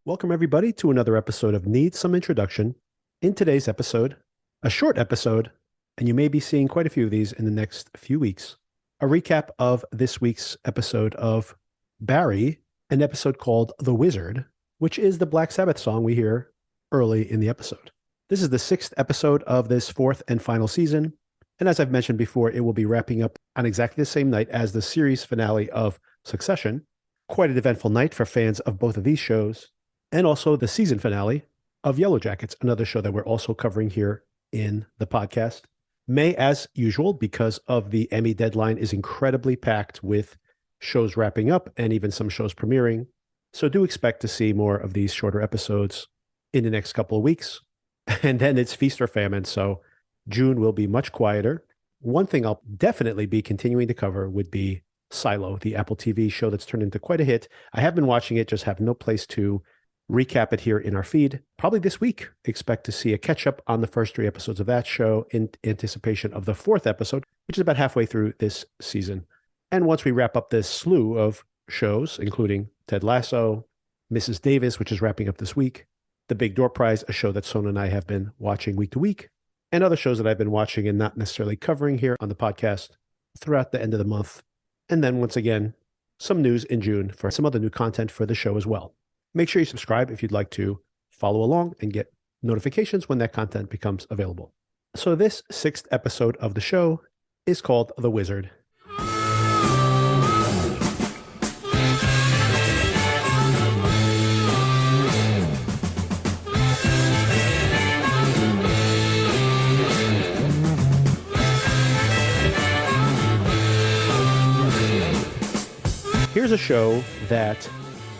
Welcome, everybody, to another episode of Need Some Introduction. In today's episode, a short episode, and you may be seeing quite a few of these in the next few weeks, a recap of this week's episode of Barry, an episode called The Wizard, which is the Black Sabbath song we hear early in the episode. This is the 6th episode of this 4th and final season, and as I've mentioned before, it will be wrapping up on exactly the same night as the series finale of Succession. Quite an eventful night for fans of both of these shows, and also the season finale of Yellow Jackets, another show that we're also covering here in the podcast. May, as usual, because of the Emmy deadline, is incredibly packed with shows wrapping up and even some shows premiering. So do expect to see more of these shorter episodes in the next couple of weeks. And then it's feast or famine, so June will be much quieter. One thing I'll definitely be continuing to cover would be Silo, the Apple TV show that's turned into quite a hit. I have been watching it, just have no place to recap it here in our feed. Probably this week, expect to see a catch up on the first 3 episodes of that show in anticipation of the 4th episode, which is about halfway through this season. And once we wrap up this slew of shows, including Ted Lasso, Mrs. Davis, which is wrapping up this week, The Big Door Prize, a show that Sona and I have been watching week to week, and other shows that I've been watching and not necessarily covering here on the podcast throughout the end of the month. And then once again, some news in June for some other new content for the show as well. Make sure you subscribe if you'd like to follow along and get notifications when that content becomes available. So this 6th episode of the show is called The Wizard. Here's a show that,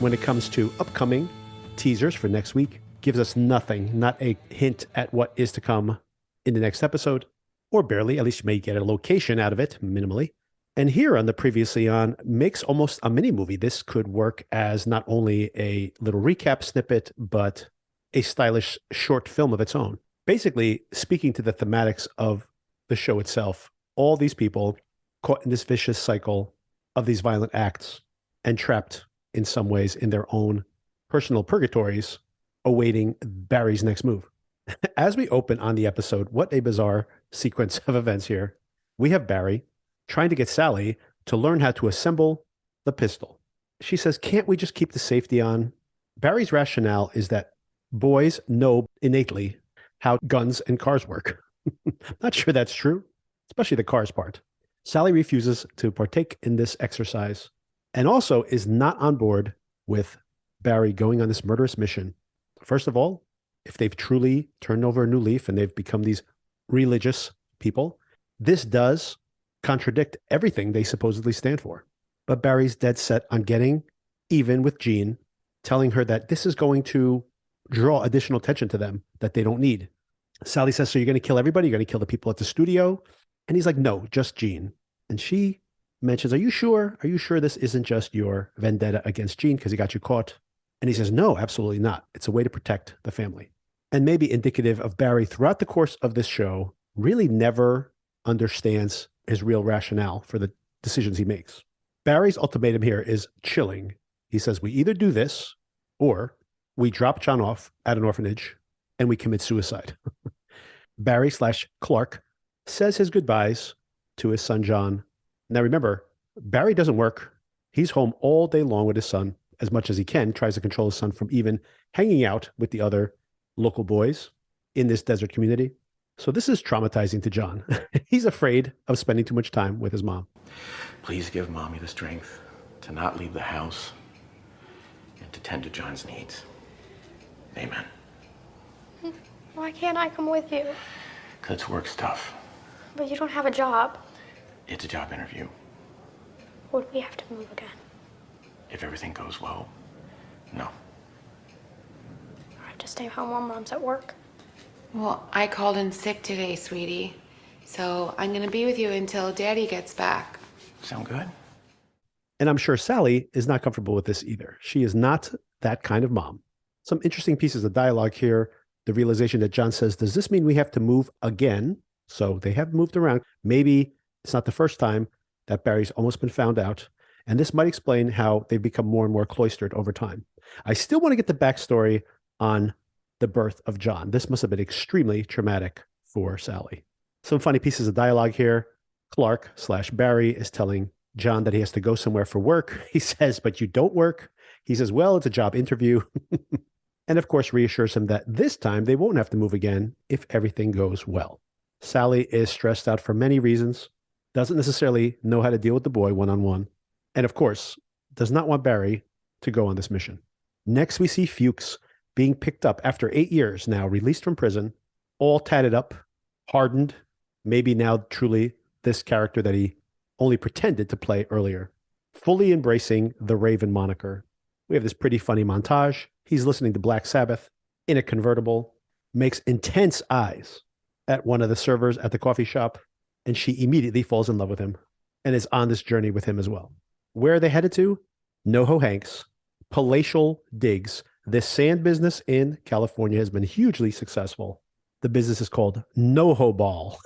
when it comes to upcoming teasers for next week, gives us nothing, not a hint at what is to come in the next episode, or barely. At least you may get a location out of it, minimally. And here on the Previously On makes almost a mini movie. This could work as not only a little recap snippet, but a stylish short film of its own. Basically, speaking to the thematics of the show itself, all these people caught in this vicious cycle of these violent acts and trapped in some ways in their own personal purgatories, awaiting Barry's next move. As we open on the episode, what a bizarre sequence of events here. We have Barry trying to get Sally to learn how to assemble the pistol. She says, "Can't we just keep the safety on?" Barry's rationale is that boys know innately how guns and cars work. Not sure that's true, especially the cars part. Sally refuses to partake in this exercise and also is not on board with Barry going on this murderous mission. First of all, if they've truly turned over a new leaf and they've become these religious people, this does contradict everything they supposedly stand for. But Barry's dead set on getting even with Jean, telling her that this is going to draw additional attention to them that they don't need. Sally says, "So you're going to kill everybody? You're going to kill the people at the studio?" And he's like, "No, just Jean." And she mentions, "Are you sure? Are you sure this isn't just your vendetta against Jean because he got you caught?" And he says, "No, absolutely not. It's a way to protect the family." And maybe indicative of Barry throughout the course of this show, really never understands his real rationale for the decisions he makes. Barry's ultimatum here is chilling. He says, "We either do this or we drop John off at an orphanage and we commit suicide." Barry/Clark says his goodbyes to his son, John. Now remember, Barry doesn't work. He's home all day long with his son as much as he can, tries to control his son from even hanging out with the other local boys in this desert community. So this is traumatizing to John. He's afraid of spending too much time with his mom. "Please give Mommy the strength to not leave the house and to tend to John's needs. Amen." Why can't I come with you? "'Cause work's tough. But you don't have a job. It's a job interview. Would we have to move again? If everything goes well, no." I have to stay home while Mom's at work. Well, I called in sick today, sweetie. So I'm going to be with you until Daddy gets back. Sound good? And I'm sure Sally is not comfortable with this either. She is not that kind of mom. Some interesting pieces of dialogue here. The realization that John says, "Does this mean we have to move again?" So they have moved around. Maybe it's not the first time that Barry's almost been found out. And this might explain how they've become more and more cloistered over time. I still want to get the backstory on the birth of John. This must have been extremely traumatic for Sally. Some funny pieces of dialogue here. Clark / Barry is telling John that he has to go somewhere for work. He says, but you don't work. He says, well, it's a job interview. And of course, reassures him that this time they won't have to move again if everything goes well. Sally is stressed out for many reasons, doesn't necessarily know how to deal with the boy one-on-one, and of course, does not want Barry to go on this mission. Next, we see Fuches being picked up after 8 years now, released from prison, all tatted up, hardened, maybe now truly this character that he only pretended to play earlier, fully embracing the Raven moniker. We have this pretty funny montage. He's listening to Black Sabbath in a convertible, makes intense eyes at one of the servers at the coffee shop, and she immediately falls in love with him and is on this journey with him as well. Where are they headed to? NoHo Hanks, palatial digs. This sand business in California has been hugely successful. The business is called NoHo Ball,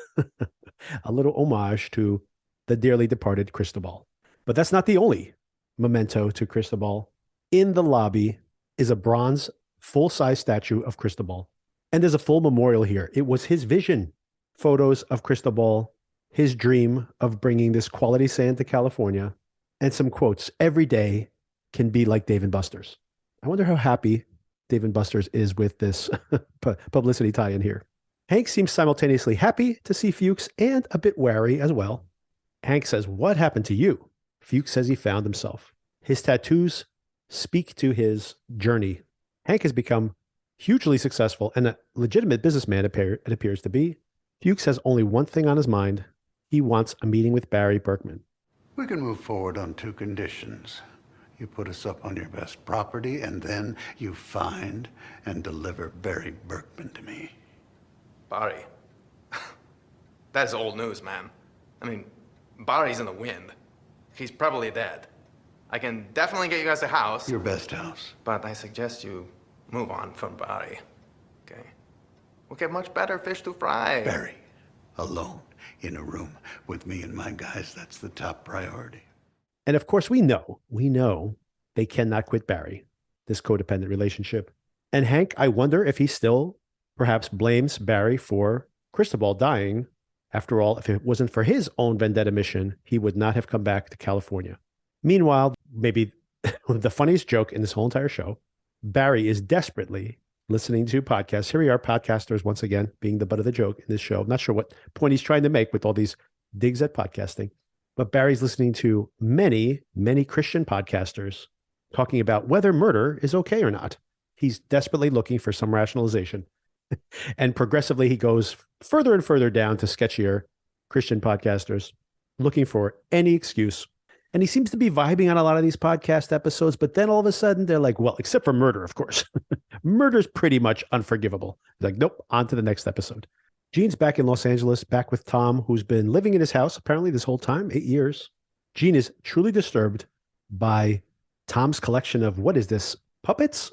a little homage to the dearly departed Cristobol. But that's not the only memento to Cristobol. In the lobby is a bronze full-size statue of Cristobol. And there's a full memorial here. It was his vision. Photos of Cristobol, his dream of bringing this quality sand to California, and some quotes. Every day can be like Dave & Buster's. I wonder how happy Dave & Buster's is with this publicity tie-in here. Hank seems simultaneously happy to see Fuches and a bit wary as well. Hank says, what happened to you? Fuches says he found himself. His tattoos speak to his journey. Hank has become hugely successful and a legitimate businessman, it appears to be. Fuches has only one thing on his mind. He wants a meeting with Barry Berkman. We can move forward on 2 conditions. You put us up on your best property, and then you find and deliver Barry Berkman to me. Barry? That's old news, man. I mean, Barry's in the wind. He's probably dead. I can definitely get you guys a house. Your best house. But I suggest you move on from Barry, okay? We'll get much better fish to fry. Barry, alone, in a room with me and my guys, that's the top priority. And of course, we know they cannot quit Barry, this codependent relationship. And Hank, I wonder if he still perhaps blames Barry for Cristobol dying. After all, if it wasn't for his own vendetta mission, he would not have come back to California. Meanwhile, maybe the funniest joke in this whole entire show, Barry is desperately listening to podcasts. Here we are, podcasters, once again, being the butt of the joke in this show. I'm not sure what point he's trying to make with all these digs at podcasting. But Barry's listening to many, many Christian podcasters talking about whether murder is okay or not. He's desperately looking for some rationalization. And progressively, he goes further and further down to sketchier Christian podcasters, looking for any excuse. And he seems to be vibing on a lot of these podcast episodes, but then all of a sudden they're like, well, except for murder, of course. Murder's pretty much unforgivable. He's like, nope, on to the next episode. Gene's back in Los Angeles, back with Tom, who's been living in his house apparently this whole time, 8 years. Gene is truly disturbed by Tom's collection of, what is this, puppets?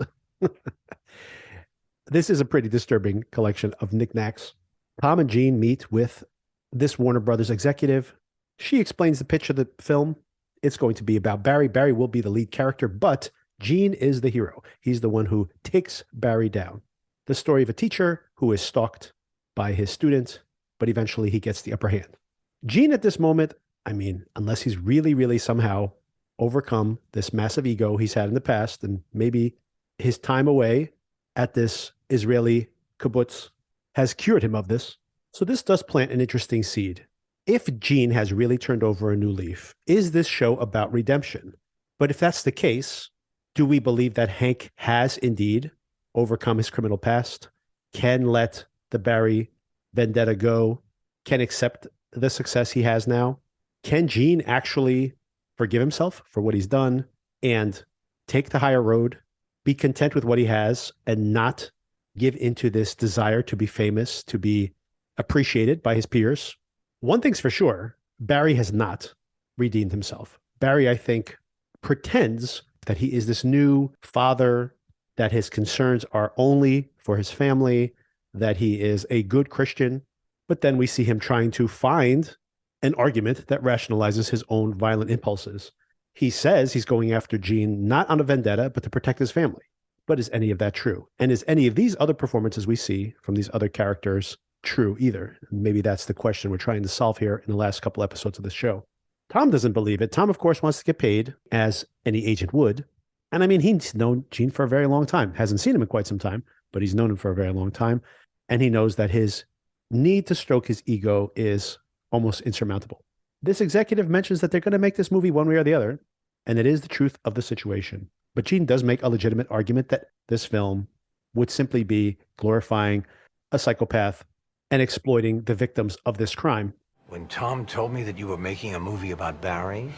This is a pretty disturbing collection of knickknacks. Tom and Gene meet with this Warner Brothers executive. She explains the pitch of the film. It's going to be about Barry. Barry will be the lead character, but Gene is the hero. He's the one who takes Barry down. The story of a teacher who is stalked by his student, but eventually he gets the upper hand. Gene at this moment, I mean, unless he's really, really somehow overcome this massive ego he's had in the past, and maybe his time away at this Israeli kibbutz has cured him of this. So this does plant an interesting seed. If Gene has really turned over a new leaf, is this show about redemption? But if that's the case, do we believe that Hank has indeed overcome his criminal past, can let the Barry vendetta go, can accept the success he has now? Can Gene actually forgive himself for what he's done and take the higher road, be content with what he has, and not give into this desire to be famous, to be appreciated by his peers? One thing's for sure, Barry has not redeemed himself. Barry, I think, pretends that he is this new father, that his concerns are only for his family, that he is a good Christian. But then we see him trying to find an argument that rationalizes his own violent impulses. He says he's going after Gene not on a vendetta, but to protect his family. But is any of that true? And is any of these other performances we see from these other characters true either? Maybe that's the question we're trying to solve here in the last couple episodes of the show. Tom doesn't believe it. Tom, of course, wants to get paid, as any agent would. And I mean, he's known Gene for a very long time. Hasn't seen him in quite some time, but he's known him for a very long time. And he knows that his need to stroke his ego is almost insurmountable. This executive mentions that they're going to make this movie one way or the other, and it is the truth of the situation. But Gene does make a legitimate argument that this film would simply be glorifying a psychopath and exploiting the victims of this crime. When Tom told me that you were making a movie about Barry,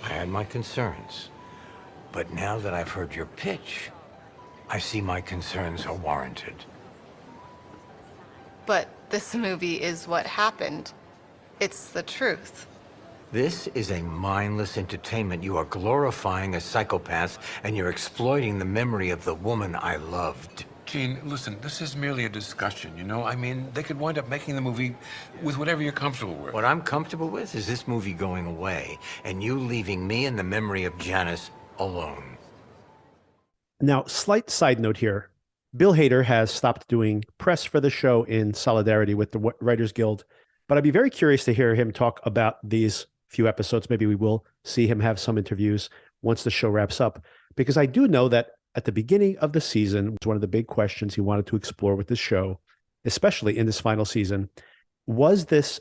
I had my concerns. But now that I've heard your pitch, I see my concerns are warranted. But this movie is what happened. It's the truth. This is a mindless entertainment. You are glorifying a psychopath, and you're exploiting the memory of the woman I loved. Gene, listen, this is merely a discussion, you know? I mean, they could wind up making the movie with whatever you're comfortable with. What I'm comfortable with is this movie going away, and you leaving me and the memory of Janice alone. Now, slight side note here. Bill Hader has stopped doing press for the show in solidarity with the Writers Guild, but I'd be very curious to hear him talk about these few episodes. Maybe we will see him have some interviews once the show wraps up, because I do know that at the beginning of the season, was one of the big questions he wanted to explore with this show, especially in this final season, was this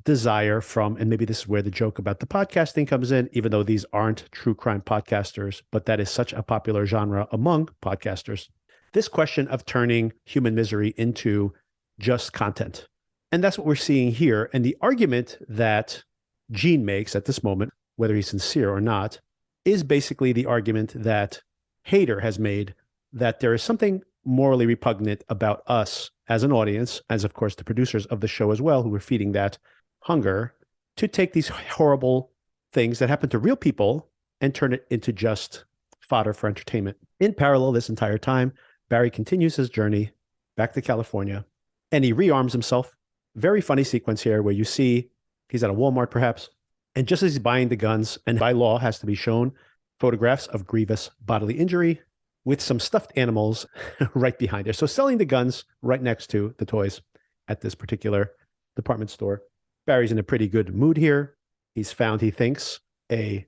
desire from, and maybe this is where the joke about the podcasting comes in, even though these aren't true crime podcasters, but that is such a popular genre among podcasters, this question of turning human misery into just content. And that's what we're seeing here. And the argument that Gene makes at this moment, whether he's sincere or not, is basically the argument that Hader has made, that there is something morally repugnant about us as an audience, as of course the producers of the show as well, who are feeding that hunger, to take these horrible things that happen to real people and turn it into just fodder for entertainment. In parallel, this entire time, Barry continues his journey back to California, and he rearms himself. Very funny sequence here where you see he's at a Walmart perhaps, and just as he's buying the guns, and by law has to be shown photographs of grievous bodily injury with some stuffed animals right behind there. So selling the guns right next to the toys at this particular department store. Barry's in a pretty good mood here. He's found, he thinks, a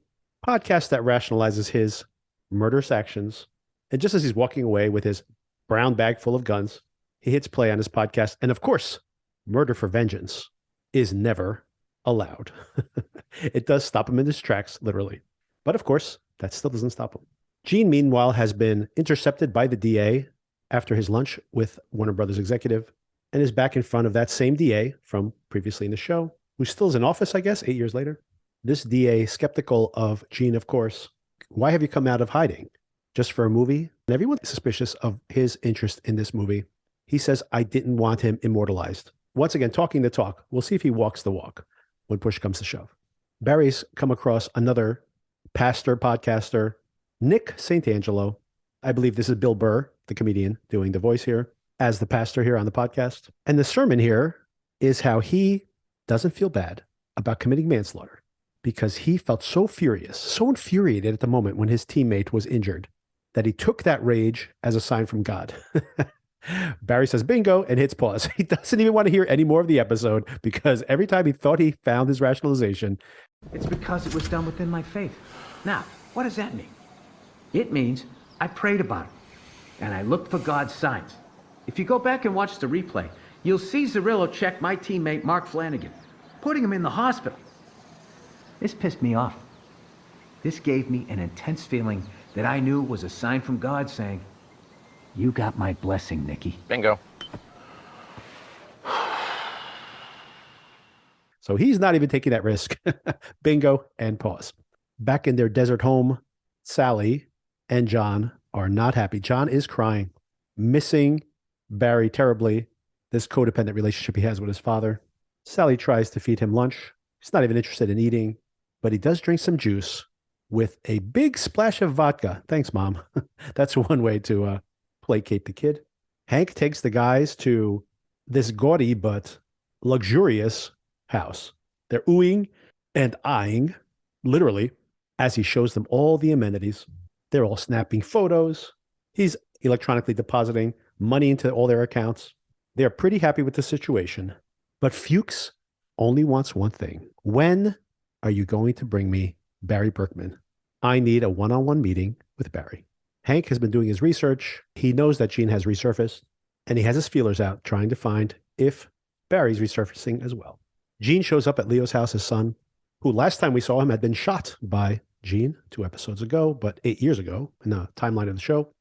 podcast that rationalizes his murderous actions. And just as he's walking away with his brown bag full of guns, he hits play on his podcast. And of course, murder for vengeance is never allowed. It does stop him in his tracks, literally. But of course, that still doesn't stop him. Gene, meanwhile, has been intercepted by the DA after his lunch with Warner Brothers executive and is back in front of that same DA from previously in the show, who still is in office, I guess, 8 years later. This DA, skeptical of Gene, of course. Why have you come out of hiding? Just for a movie? And everyone is suspicious of his interest in this movie. He says, I didn't want him immortalized. Once again, talking the talk. We'll see if he walks the walk when push comes to shove. Barry's come across another pastor, podcaster, Nick Santangelo. I believe this is Bill Burr, the comedian, doing the voice here, as the pastor here on the podcast. And the sermon here is how he doesn't feel bad about committing manslaughter because he felt so furious, so infuriated at the moment when his teammate was injured that he took that rage as a sign from God. Barry says bingo and hits pause. He doesn't even want to hear any more of the episode because every time he thought he found his rationalization, it's because it was done within my faith. Now, what does that mean? It means I prayed about it, and I looked for God's signs. If you go back and watch the replay, you'll see Zerillo check my teammate Mark Flanagan, putting him in the hospital. This pissed me off. This gave me an intense feeling that I knew was a sign from God saying, you got my blessing, Nicky. Bingo. So he's not even taking that risk. Bingo and pause. Back in their desert home, Sally and John are not happy. John is crying, missing Barry terribly, this codependent relationship he has with his father. Sally tries to feed him lunch. He's not even interested in eating, but he does drink some juice with a big splash of vodka. Thanks, Mom. That's one way to placate the kid. Hank takes the guys to this gaudy but luxurious house. They're oohing and eyeing, literally, As he shows them all the amenities, they're all snapping photos. He's electronically depositing money into all their accounts. They're pretty happy with the situation. But Fuches only wants one thing. When are you going to bring me Barry Berkman? I need a one-on-one meeting with Barry. Hank has been doing his research. He knows that Jean has resurfaced, and he has his feelers out trying to find if Barry's resurfacing as well. Jean shows up at Leo's house, his son, who last time we saw him had been shot by Jean 2 episodes ago, but 8 years ago in the timeline of the show.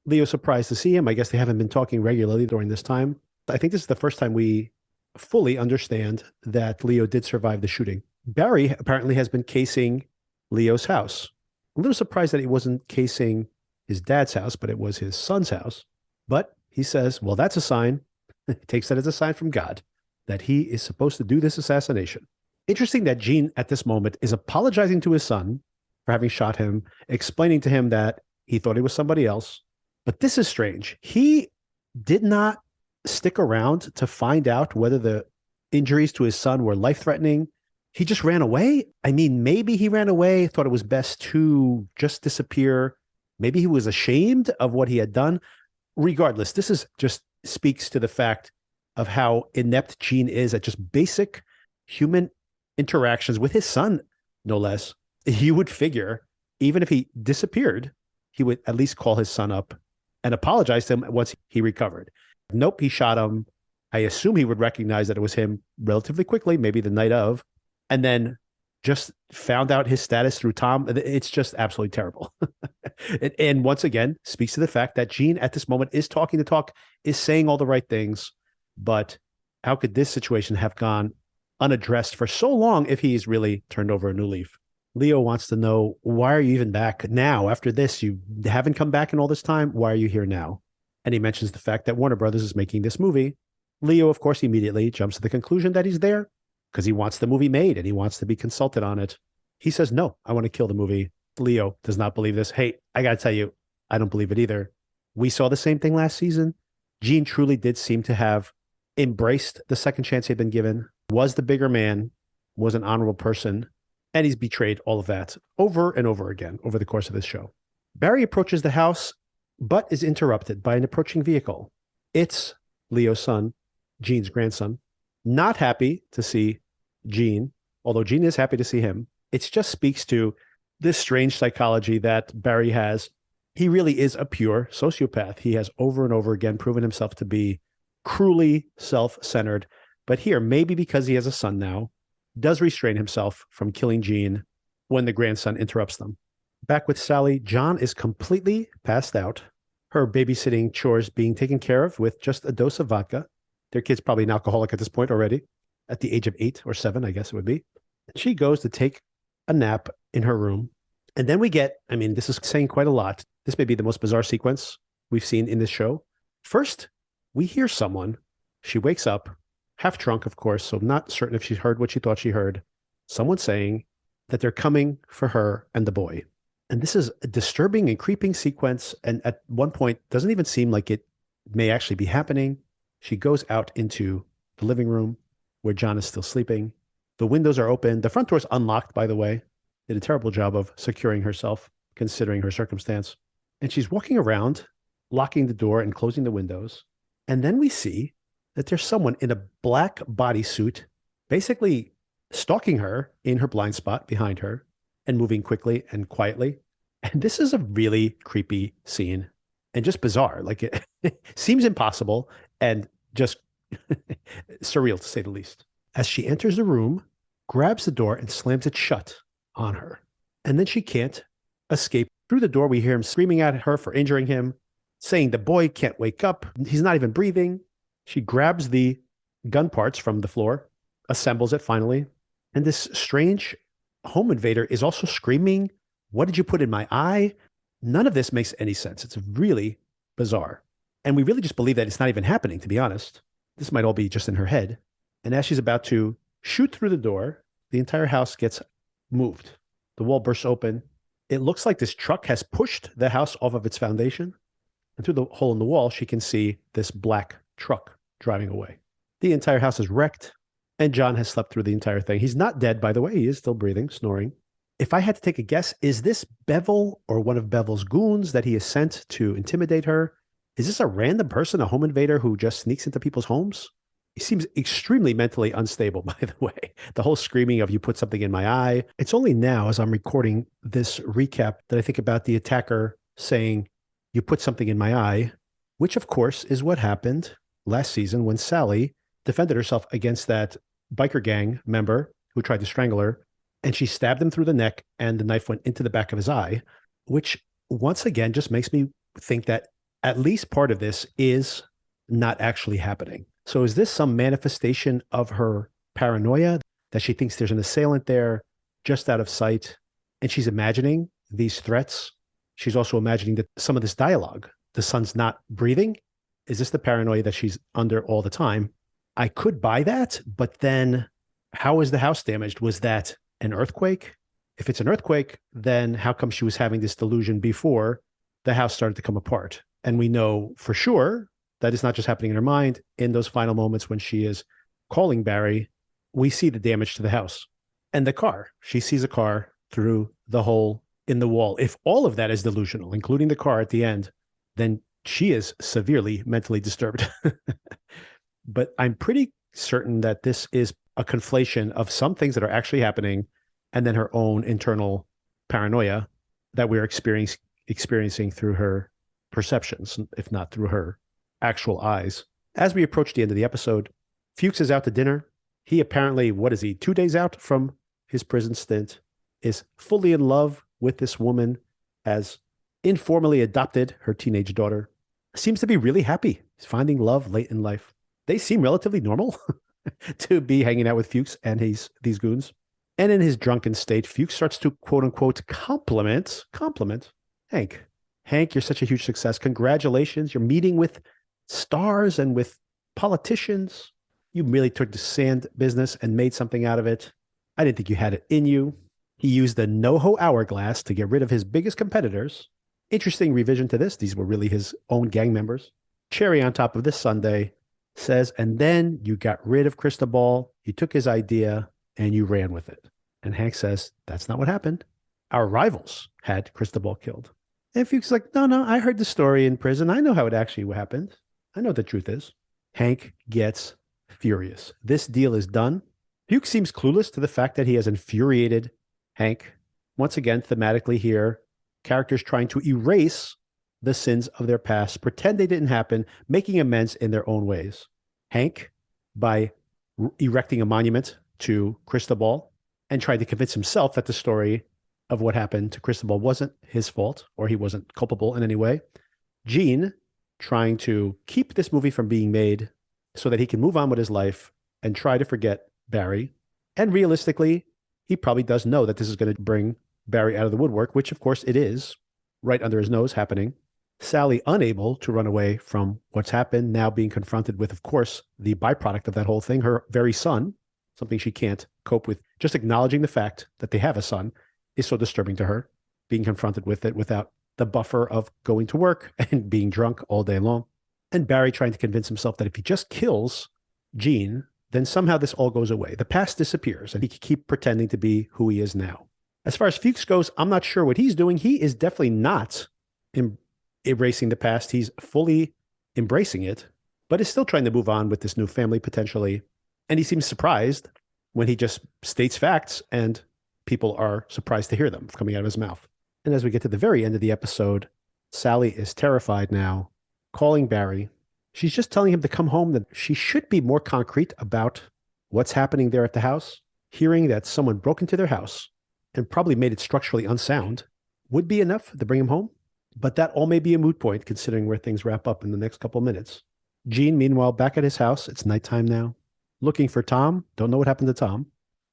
Leo's surprised to see him. I guess they haven't been talking regularly during this time. I think this is the first time we fully understand that Leo did survive the shooting. Barry apparently has been casing Leo's house. A little surprised that he wasn't casing his dad's house, but it was his son's house. But he says, well, that's a sign. He takes that as a sign from God that he is supposed to do this assassination. Interesting that Jean at this moment is apologizing to his son for having shot him, explaining to him that he thought it was somebody else. But this is strange. He did not stick around to find out whether the injuries to his son were life-threatening. He just ran away. I mean, maybe he ran away, thought it was best to just disappear. Maybe he was ashamed of what he had done. Regardless, this is just speaks to the fact of how inept Jean is at just basic human interactions with his son, no less. You would figure, even if he disappeared, he would at least call his son up and apologize to him once he recovered. Nope, he shot him. I assume he would recognize that it was him relatively quickly, maybe the night of, and then just found out his status through Tom. It's just absolutely terrible. And once again, speaks to the fact that Jean at this moment is talking the talk, is saying all the right things, but how could this situation have gone unaddressed for so long if he's really turned over a new leaf? Leo wants to know, why are you even back now? After this, you haven't come back in all this time. Why are you here now? And he mentions the fact that Warner Brothers is making this movie. Leo, of course, immediately jumps to the conclusion that he's there because he wants the movie made and he wants to be consulted on it. He says, no, I want to kill the movie. Leo does not believe this. Hey, I got to tell you, I don't believe it either. We saw the same thing last season. Jean truly did seem to have embraced the second chance he had been given, was the bigger man, was an honorable person, and he's betrayed all of that over and over again over the course of this show. Barry approaches the house, but is interrupted by an approaching vehicle. It's Leo's son, Jean's grandson, not happy to see Jean, although Jean is happy to see him. It just speaks to this strange psychology that Barry has. He really is a pure sociopath. He has over and over again proven himself to be cruelly self-centered. But here, maybe because he has a son now, does restrain himself from killing Jean when the grandson interrupts them. Back with Sally, John is completely passed out. Her babysitting chores being taken care of with just a dose of vodka. Their kid's probably an alcoholic at this point already, at the age of 8 or 7, I guess it would be. She goes to take a nap in her room. And then we get, I mean, this is saying quite a lot. This may be the most bizarre sequence we've seen in this show. First, we hear someone. She wakes up, half drunk, of course, so not certain if she heard what she thought she heard. Someone saying that they're coming for her and the boy. And this is a disturbing and creeping sequence. And at one point, doesn't even seem like it may actually be happening. She goes out into the living room where John is still sleeping. The windows are open. The front door is unlocked, by the way. Did a terrible job of securing herself, considering her circumstance. And she's walking around, locking the door and closing the windows. And then we see that there's someone in a black bodysuit basically stalking her in her blind spot behind her and moving quickly and quietly. And this is a really creepy scene and just bizarre. Like it seems impossible and just surreal to say the least. As she enters the room, grabs the door and slams it shut on her. And then she can't escape. Through the door, we hear him screaming at her for injuring him, saying the boy can't wake up. He's not even breathing. She grabs the gun parts from the floor, assembles it finally. And this strange home invader is also screaming, "What did you put in my eye?" None of this makes any sense. It's really bizarre. And we really just believe that it's not even happening, to be honest. This might all be just in her head. And as she's about to shoot through the door, the entire house gets moved. The wall bursts open. It looks like this truck has pushed the house off of its foundation. And through the hole in the wall, she can see this black truck driving away. The entire house is wrecked. And John has slept through the entire thing. He's not dead, by the way. He is still breathing, snoring. If I had to take a guess, is this Bevel or one of Bevel's goons that he has sent to intimidate her? Is this a random person, a home invader who just sneaks into people's homes? He seems extremely mentally unstable, by the way. The whole screaming of "you put something in my eye." It's only now, as I'm recording this recap, that I think about the attacker saying, "You put something in my eye," which, of course, is what happened last season when Sally defended herself against that biker gang member who tried to strangle her. And she stabbed him through the neck, and the knife went into the back of his eye, which once again just makes me think that at least part of this is not actually happening. So is this some manifestation of her paranoia, that she thinks there's an assailant there just out of sight, and she's imagining these threats? She's also imagining that some of this dialogue, the son's not breathing. Is this the paranoia that she's under all the time? I could buy that, but then how is the house damaged? Was that an earthquake? If it's an earthquake, then how come she was having this delusion before the house started to come apart? And we know for sure that it's not just happening in her mind. In those final moments when she is calling Barry, we see the damage to the house and the car. She sees a car through the hole in the wall. If all of that is delusional, including the car at the end, then she is severely mentally disturbed. But I'm pretty certain that this is a conflation of some things that are actually happening and then her own internal paranoia that we're experiencing through her perceptions, if not through her actual eyes. As we approach the end of the episode, Fuches is out to dinner. He apparently, 2 days out from his prison stint, is fully in love with this woman, has informally adopted her teenage daughter, seems to be really happy. He's finding love late in life. They seem relatively normal to be hanging out with Fuchs and these goons. And in his drunken state, Fuchs starts to quote unquote compliment Hank. Hank, you're such a huge success. Congratulations. You're meeting with stars and with politicians. You really took the sand business and made something out of it. I didn't think you had it in you. He used the NoHo hourglass to get rid of his biggest competitors. Interesting revision to this. These were really his own gang members. Cherry on top of this sundae says, and then you got rid of Cristobol. You took his idea and you ran with it. And Hank says, that's not what happened. Our rivals had Cristobol killed. And Fuchs is like, no, I heard the story in prison. I know how it actually happened. I know what the truth is. Hank gets furious. This deal is done. Fuchs seems clueless to the fact that he has infuriated Hank. Once again, thematically here, characters trying to erase the sins of their past, pretend they didn't happen, making amends in their own ways. Hank, by erecting a monument to Cristobol and trying to convince himself that the story of what happened to Cristobol wasn't his fault or he wasn't culpable in any way. Gene, trying to keep this movie from being made so that he can move on with his life and try to forget Barry. And realistically, he probably does know that this is going to bring Barry out of the woodwork, which of course it is, right under his nose happening. Sally, unable to run away from what's happened, now being confronted with, of course, the byproduct of that whole thing, her very son, something she can't cope with. Just acknowledging the fact that they have a son is so disturbing to her, being confronted with it without the buffer of going to work and being drunk all day long. And Barry trying to convince himself that if he just kills Gene, then somehow this all goes away. The past disappears and he can keep pretending to be who he is now. As far as Fuchs goes, I'm not sure what he's doing. He is definitely not erasing the past. He's fully embracing it, but is still trying to move on with this new family potentially. And he seems surprised when he just states facts and people are surprised to hear them coming out of his mouth. And as we get to the very end of the episode, Sally is terrified now, calling Barry. She's just telling him to come home, that she should be more concrete about what's happening there at the house. Hearing that someone broke into their house and probably made it structurally unsound would be enough to bring him home. But that all may be a moot point considering where things wrap up in the next couple of minutes. Gene, meanwhile, back at his house. It's nighttime now. Looking for Tom. Don't know what happened to Tom.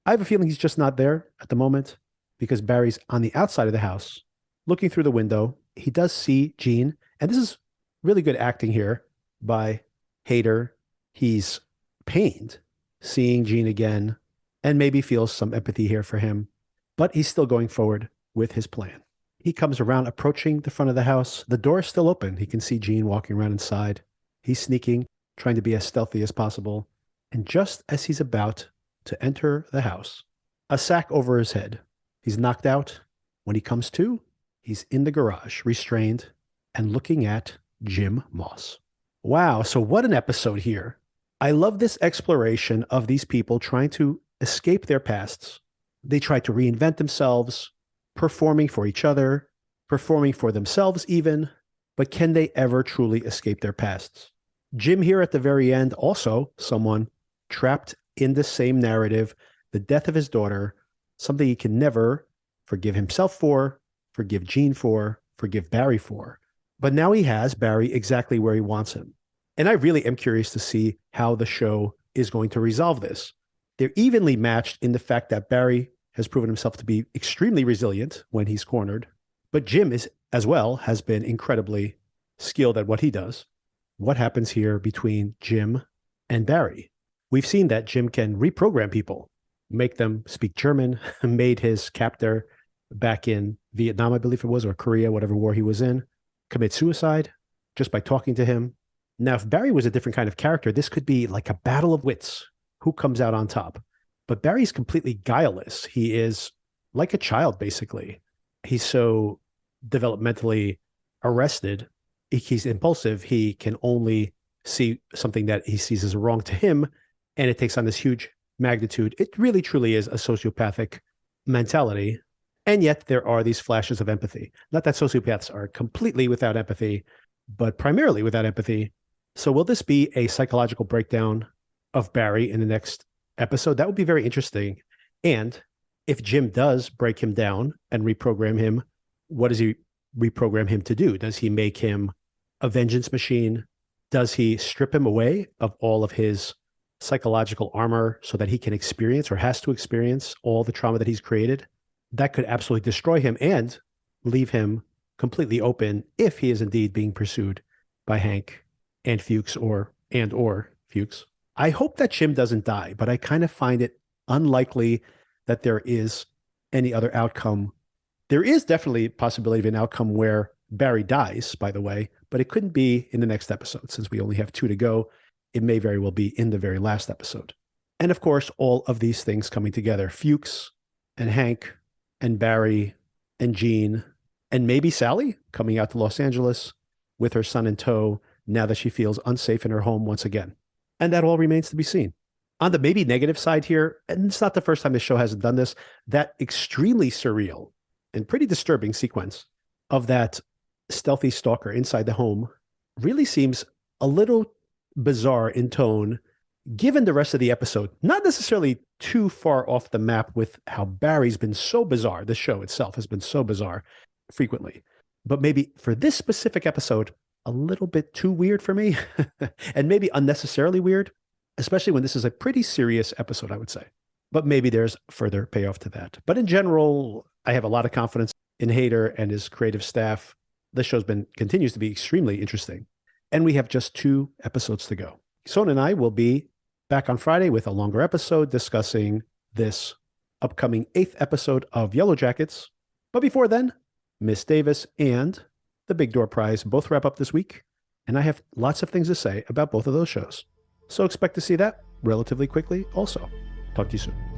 I have a feeling he's just not there at the moment because Barry's on the outside of the house. Looking through the window, he does see Gene. And this is really good acting here by Hader. He's pained seeing Gene again and maybe feels some empathy here for him. But he's still going forward with his plan. He comes around, approaching the front of the house. The door is still open. He can see Gene walking around inside. He's sneaking, trying to be as stealthy as possible. And just as he's about to enter the house, a sack over his head. He's knocked out. When he comes to, he's in the garage, restrained, and looking at Jim Moss. Wow, so what an episode here. I love this exploration of these people trying to escape their pasts. They try to reinvent themselves, performing for each other, performing for themselves even, but can they ever truly escape their pasts? Jim here at the very end, also someone trapped in the same narrative, the death of his daughter, something he can never forgive himself for, forgive Jean for, forgive Barry for. But now he has Barry exactly where he wants him. And I really am curious to see how the show is going to resolve this. They're evenly matched in the fact that Barry has proven himself to be extremely resilient when he's cornered, but Jim is as well has been incredibly skilled at what he does. What happens here between Jim and Barry? We've seen that Jim can reprogram people, make them speak German, made his captor back in Vietnam, I believe it was, or Korea, whatever war he was in, commit suicide just by talking to him. Now, if Barry was a different kind of character, this could be like a battle of wits. Who comes out on top? But Barry's completely guileless. He is like a child, basically. He's so developmentally arrested. He's impulsive. He can only see something that he sees as wrong to him, and it takes on this huge magnitude. It really, truly is a sociopathic mentality. And yet there are these flashes of empathy. Not that sociopaths are completely without empathy, but primarily without empathy. So will this be a psychological breakdown of Barry in the next episode? That would be very interesting. And if Jim does break him down and reprogram him, what does he reprogram him to do? Does he make him a vengeance machine? Does he strip him away of all of his psychological armor so that he can experience or has to experience all the trauma that he's created? That could absolutely destroy him and leave him completely open if he is indeed being pursued by Hank and Fuches or Fuches. I hope that Jim doesn't die, but I kind of find it unlikely that there is any other outcome. There is definitely a possibility of an outcome where Barry dies, by the way, but it couldn't be in the next episode. Since we only have 2 to go, it may very well be in the very last episode. And of course, all of these things coming together, Fuches and Hank and Barry and Jean and maybe Sally coming out to Los Angeles with her son in tow now that she feels unsafe in her home once again. And that all remains to be seen. On the maybe negative side here, and it's not the first time the show hasn't done this, that extremely surreal and pretty disturbing sequence of that stealthy stalker inside the home really seems a little bizarre in tone, given the rest of the episode. Not necessarily too far off the map with how Barry's been so bizarre. The show itself has been so bizarre frequently. But maybe for this specific episode, a little bit too weird for me and maybe unnecessarily weird, especially when this is a pretty serious episode, I would say. But maybe there's further payoff to that. But in general, I have a lot of confidence in Hader and his creative staff. This show's continues to be extremely interesting. And we have just 2 episodes to go. Son and I will be back on Friday with a longer episode discussing this upcoming 8th episode of Yellow Jackets. But before then, Miss Davis and The Big Door Prize both wrap up this week. And I have lots of things to say about both of those shows. So expect to see that relatively quickly also. Talk to you soon.